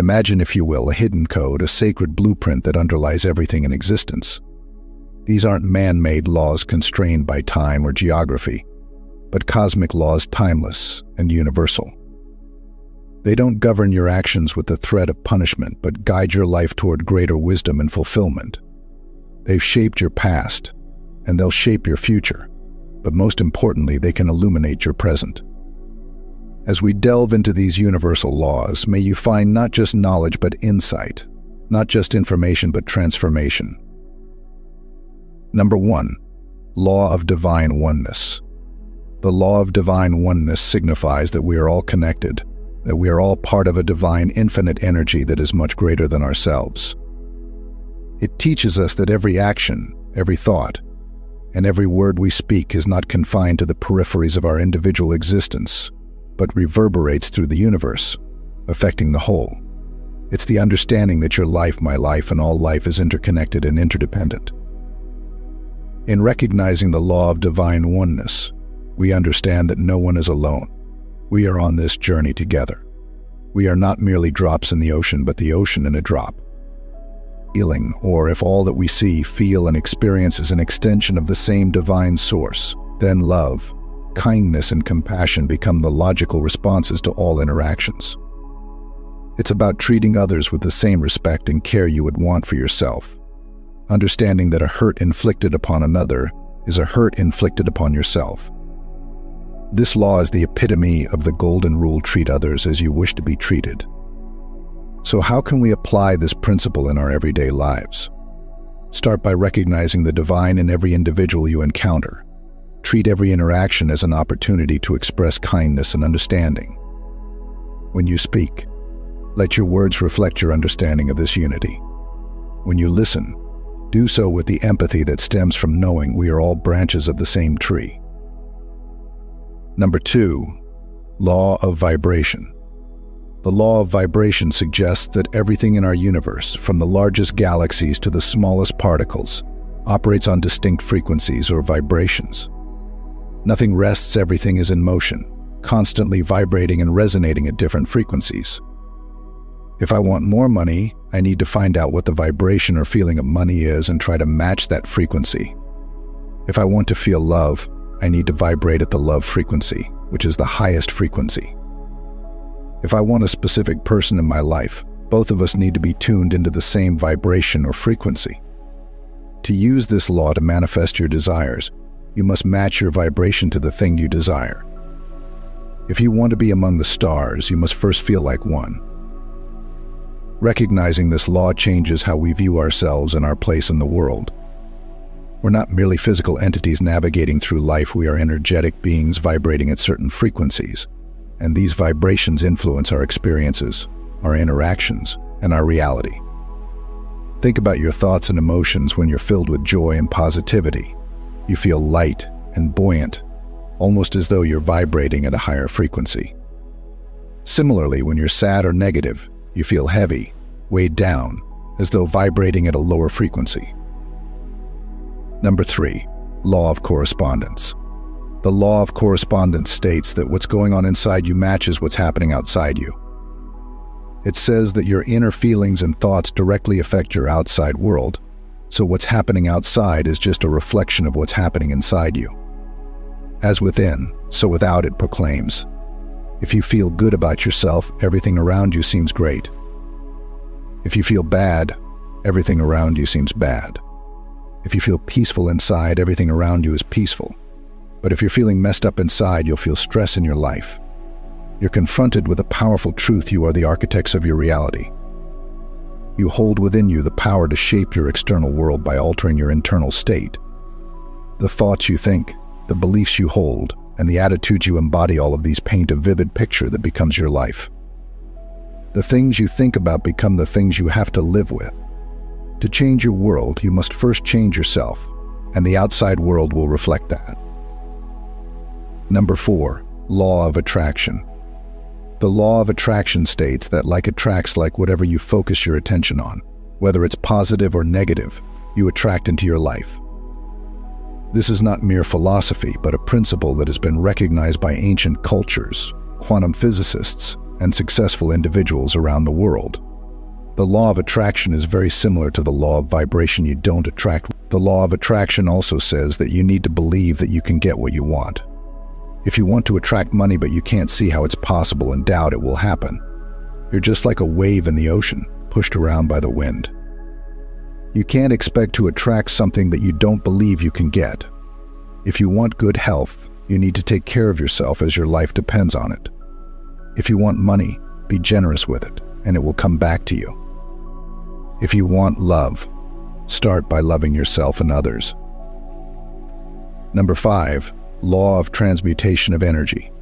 Imagine, if you will, a hidden code, a sacred blueprint that underlies everything in existence. These aren't man-made laws constrained by time or geography, but cosmic laws timeless and universal. They don't govern your actions with the threat of punishment, but guide your life toward greater wisdom and fulfillment. They've shaped your past, and they'll shape your future, but most importantly, they can illuminate your present. As we delve into these universal laws, may you find not just knowledge but insight, not just information but transformation. Number 1. Law of Divine Oneness. The Law of Divine Oneness signifies that we are all connected, that we are all part of a divine infinite energy that is much greater than ourselves. It teaches us that every action, every thought, and every word we speak is not confined to the peripheries of our individual existence, but reverberates through the universe, affecting the whole. It's the understanding that your life, my life, and all life is interconnected and interdependent. In recognizing the law of divine oneness, we understand that no one is alone. We are on this journey together. We are not merely drops in the ocean, but the ocean in a drop. Feeling, or if all that we see, feel, and experience is an extension of the same divine source, then love, kindness, and compassion become the logical responses to all interactions. It's about treating others with the same respect and care you would want for yourself, understanding that a hurt inflicted upon another is a hurt inflicted upon yourself. This law is the epitome of the golden rule: treat others as you wish to be treated. So how can we apply this principle in our everyday lives? Start by recognizing the divine in every individual you encounter. Treat every interaction as an opportunity to express kindness and understanding. When you speak, let your words reflect your understanding of this unity. When you listen, do so with the empathy that stems from knowing we are all branches of the same tree. Number 2. Law of Vibration. The law of vibration suggests that everything in our universe, from the largest galaxies to the smallest particles, operates on distinct frequencies or vibrations. Nothing rests, everything is in motion, constantly vibrating and resonating at different frequencies. If I want more money, I need to find out what the vibration or feeling of money is and try to match that frequency. If I want to feel love, I need to vibrate at the love frequency, which is the highest frequency. If I want a specific person in my life, both of us need to be tuned into the same vibration or frequency. To use this law to manifest your desires, you must match your vibration to the thing you desire. If you want to be among the stars, you must first feel like one. Recognizing this law changes how we view ourselves and our place in the world. We're not merely physical entities navigating through life, we are energetic beings vibrating at certain frequencies, and these vibrations influence our experiences, our interactions, and our reality. Think about your thoughts and emotions when you're filled with joy and positivity. You feel light and buoyant, almost as though you're vibrating at a higher frequency. Similarly, when you're sad or negative, you feel heavy, weighed down, as though vibrating at a lower frequency. Number 3. Law of Correspondence. The law of correspondence states that what's going on inside you matches what's happening outside you. It says that your inner feelings and thoughts directly affect your outside world, so what's happening outside is just a reflection of what's happening inside you. As within, so without, it proclaims. If you feel good about yourself, everything around you seems great. If you feel bad, everything around you seems bad. If you feel peaceful inside, everything around you is peaceful. But if you're feeling messed up inside, you'll feel stress in your life. You're confronted with a powerful truth: you are the architects of your reality. You hold within you the power to shape your external world by altering your internal state. The thoughts you think, the beliefs you hold, and the attitudes you embody, all of these paint a vivid picture that becomes your life. The things you think about become the things you have to live with. To change your world, you must first change yourself, and the outside world will reflect that. Number 4. Law of Attraction. The law of attraction states that like attracts like, whatever you focus your attention on, whether it's positive or negative, you attract into your life. This is not mere philosophy, but a principle that has been recognized by ancient cultures, quantum physicists, and successful individuals around the world. The law of attraction is very similar to the law of vibration. You don't attract. The law of attraction also says that you need to believe that you can get what you want. If you want to attract money but you can't see how it's possible and doubt it will happen, you're just like a wave in the ocean, pushed around by the wind. You can't expect to attract something that you don't believe you can get. If you want good health, you need to take care of yourself as your life depends on it. If you want money, be generous with it, and it will come back to you. If you want love, start by loving yourself and others. Number 5, Law of Transmutation of Energy.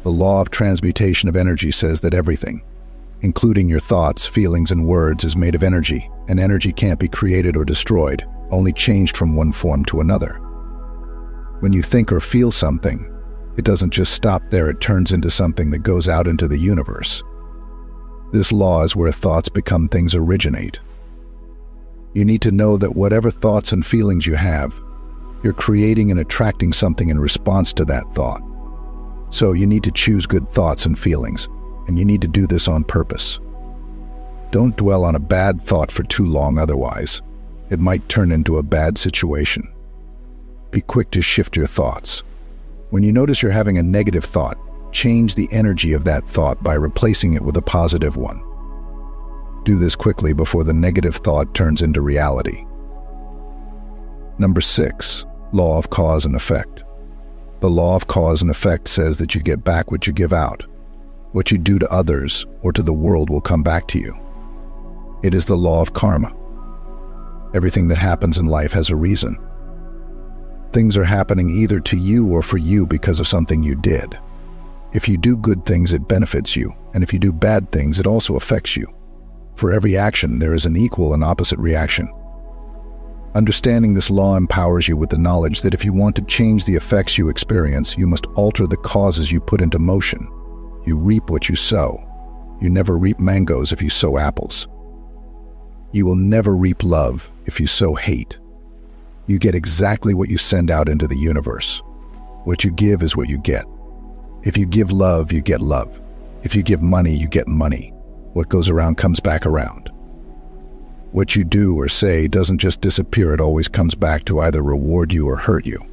The law of transmutation of energy says that everything, including your thoughts, feelings, and words, is made of energy, and energy can't be created or destroyed, only changed from one form to another. When you think or feel something, it doesn't just stop there, it turns into something that goes out into the universe. This law is where thoughts become things originate. You need to know that whatever thoughts and feelings you have, you're creating and attracting something in response to that thought. So you need to choose good thoughts and feelings, and you need to do this on purpose. Don't dwell on a bad thought for too long, otherwise it might turn into a bad situation. Be quick to shift your thoughts. When you notice you're having a negative thought, change the energy of that thought by replacing it with a positive one. Do this quickly before the negative thought turns into reality. Number 6, Law of Cause and Effect. The law of cause and effect says that you get back what you give out. What you do to others or to the world will come back to you. It is the law of karma. Everything that happens in life has a reason. Things are happening either to you or for you because of something you did. If you do good things, it benefits you, and if you do bad things, it also affects you. For every action, there is an equal and opposite reaction. Understanding this law empowers you with the knowledge that if you want to change the effects you experience, you must alter the causes you put into motion. You reap what you sow. You never reap mangoes if you sow apples. You will never reap love if you sow hate. You get exactly what you send out into the universe. What you give is what you get. If you give love, you get love. If you give money, you get money. What goes around comes back around. What you do or say doesn't just disappear, it always comes back to either reward you or hurt you.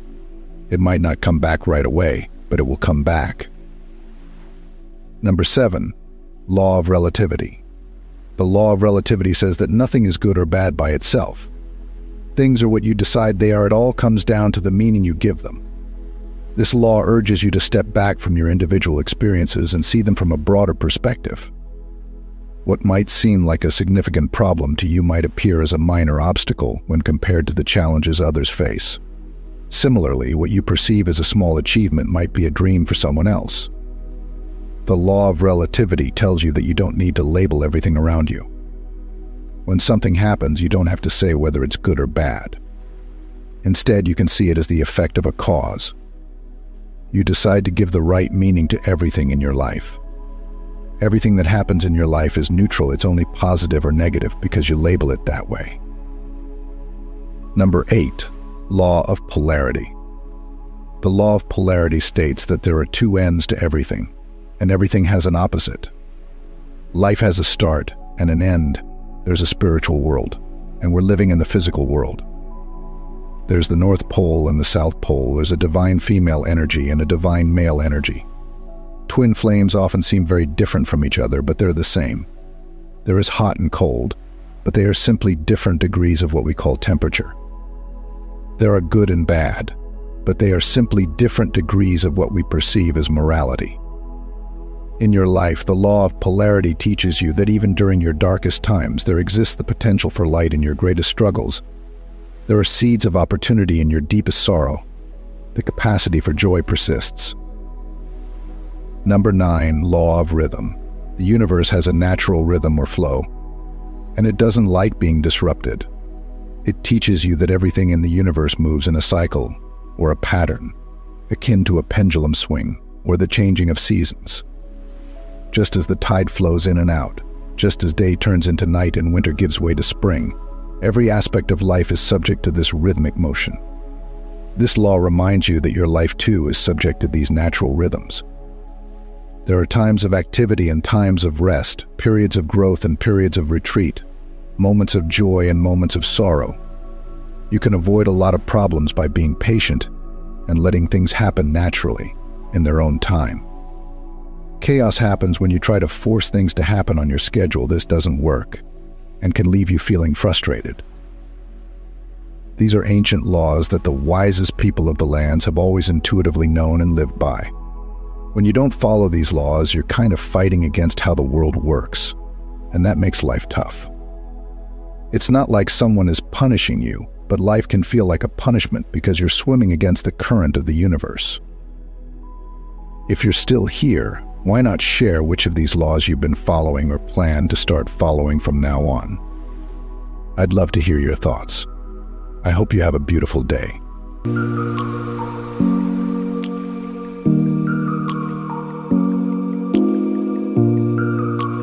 It might not come back right away, but it will come back. Number 7, Law of Relativity. The law of relativity says that nothing is good or bad by itself. Things are what you decide they are. It all comes down to the meaning you give them. This law urges you to step back from your individual experiences and see them from a broader perspective. What might seem like a significant problem to you might appear as a minor obstacle when compared to the challenges others face. Similarly, what you perceive as a small achievement might be a dream for someone else. The law of relativity tells you that you don't need to label everything around you. When something happens, you don't have to say whether it's good or bad. Instead, you can see it as the effect of a cause. You decide to give the right meaning to everything in your life. Everything that happens in your life is neutral. It's only positive or negative because you label it that way. Number 8, Law of Polarity. The law of polarity states that there are two ends to everything, and everything has an opposite. Life has a start and an end. There's a spiritual world, and we're living in the physical world. There's the North Pole and the South Pole. There's a divine female energy and a divine male energy. Twin flames often seem very different from each other, but they're the same. There is hot and cold, but they are simply different degrees of what we call temperature. There are good and bad, but they are simply different degrees of what we perceive as morality. In your life, the law of polarity teaches you that even during your darkest times, there exists the potential for light in your greatest struggles. There are seeds of opportunity in your deepest sorrow. The capacity for joy persists. Number 9, Law of Rhythm. The universe has a natural rhythm or flow, and it doesn't like being disrupted. It teaches you that everything in the universe moves in a cycle or a pattern, akin to a pendulum swing or the changing of seasons. Just as the tide flows in and out, just as day turns into night and winter gives way to spring, every aspect of life is subject to this rhythmic motion. This law reminds you that your life too is subject to these natural rhythms. There are times of activity and times of rest, periods of growth and periods of retreat, moments of joy and moments of sorrow. You can avoid a lot of problems by being patient and letting things happen naturally, in their own time. Chaos happens when you try to force things to happen on your schedule. This doesn't work and can leave you feeling frustrated. These are ancient laws that the wisest people of the lands have always intuitively known and lived by. When you don't follow these laws, you're kind of fighting against how the world works, and that makes life tough. It's not like someone is punishing you, but life can feel like a punishment because you're swimming against the current of the universe. If you're still here, why not share which of these laws you've been following or plan to start following from now on? I'd love to hear your thoughts. I hope you have a beautiful day.